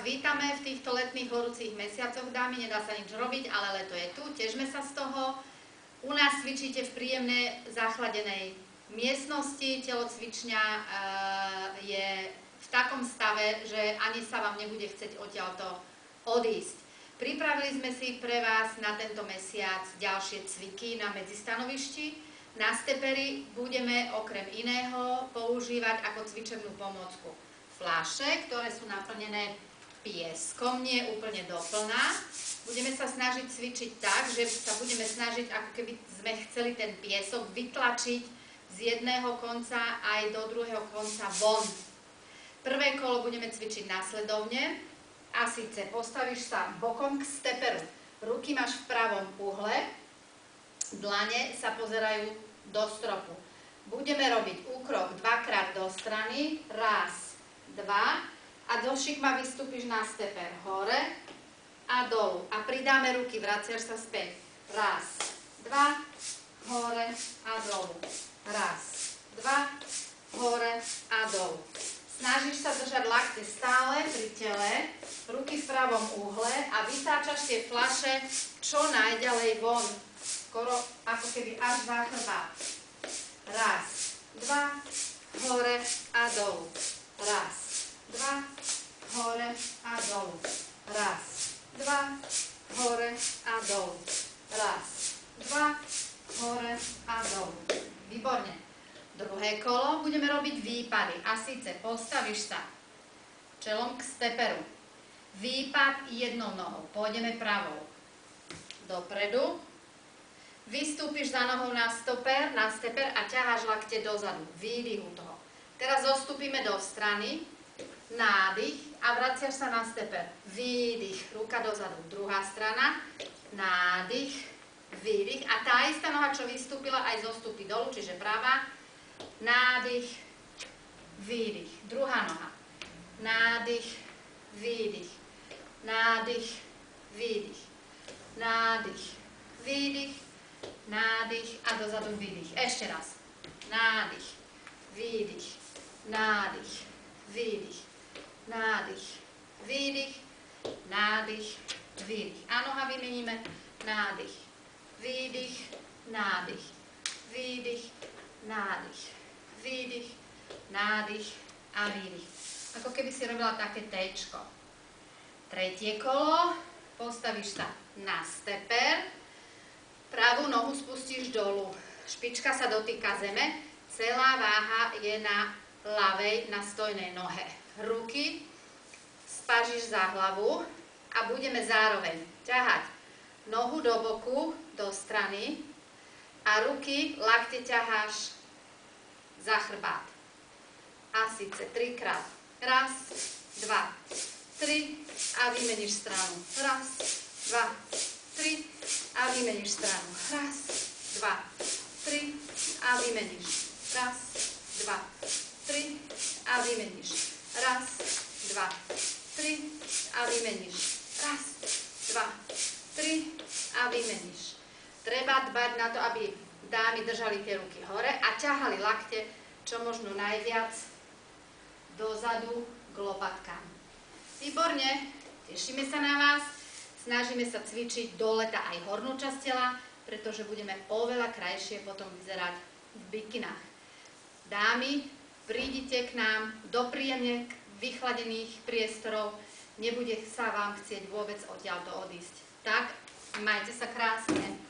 vítame v týchto letných horúcich mesiacoch, dámy, nedá sa nič robiť, ale leto je tu, težme sa z toho. U nás cvičíte v príjemne zachladenej miestnosti, telocvičňa je v takom stave, že ani sa vám nebude chcieť odtiaľto odísť. Pripravili sme si pre vás na tento mesiac ďalšie cviky na medzistanovišti. Na steperi budeme okrem iného používať ako cvičebnú pomôcku fľaše, ktoré sú naplnené pieskom, nie úplne doplná. Budeme sa snažiť cvičiť tak, že sa budeme snažiť, ako keby sme chceli ten piesok vytlačiť z jedného konca aj do druhého konca von. Prvé kolo budeme cvičiť následovne, a síce postavíš sa bokom k steperu. Ruky máš v pravom uhle, dlane sa pozerajú do stropu. Budeme robiť úkrok dvakrát do strany, raz, dva, a do šikma vystúpiš na steper hore a dolu. A pridáme ruky, vraciaš sa späť. Raz, dva, hore a dolu. Raz, dva, hore a dolu. Snažíš sa držať lakte stále pri tele, ruky v pravom uhle a vytáčaš tie fľaše čo najďalej von. Skoro ako keby až za chrbát. Raz, dva, hore a dolu. Raz, dva, hore a dolu. Raz, dva, hore a dolu. Raz, dva, hore a dolu. Výborne. Druhé kolo budeme robiť výpady. A síce postavíš sa čelom k steperu. Výpad jednou nohou. Pôjdeme pravou. Dopredu. Vystúpiš za nohou na steper a ťaháš lakte dozadu. Výdych u toho. Teraz zostúpime do strany. Nádych a vraciaš sa na steper. Výdych, ruka dozadu. Druhá strana. Nádych, výdych. A tá istá noha, čo vystúpila, aj zostúpi dolu, čiže pravá. Nádych, výdych. Druhá noha. Nádych, výdych. Nádych, výdych. Nádych, výdych. Nádych a dozadu výdych. Ešte raz. Nádych, výdych. Nádych, výdych. Nádych, výdych. Nádych, výdych. A noha vymeníme. Nádych, výdych. Nádych, výdych. Nádych, výdych, nádych a výdych. Ako keby si robila také téčko. Tretie kolo, postavíš sa na steper, pravú nohu spustíš dolu, špička sa dotýka zeme, celá váha je na ľavej, na stojnej nohe. Ruky spážiš za hlavu a budeme zároveň ťahať nohu do boku, do strany, a ruky, lakte ťaháš za chrbát. A síce trikrát. Raz, dva, tri a vymeníš stranu. Raz, dva, tri a vymeníš stranu. Raz, dva, tri a vymeníš. Raz, dva, tri a vymeníš. Raz, dva, tri a vymeníš. Raz, dva, tri a vymeníš. Treba dbať na to, aby dámy držali tie ruky hore a ťahali lakte čo možno najviac dozadu k lopatkám. Výborne, tešíme sa na vás. Snažíme sa cvičiť do leta aj hornú časť tela, pretože budeme oveľa krajšie potom vyzerať v bikinách. Dámy, prídite k nám do príjemne vychladených priestorov. Nebude sa vám chcieť vôbec odtiaľto odísť. Tak, majte sa krásne.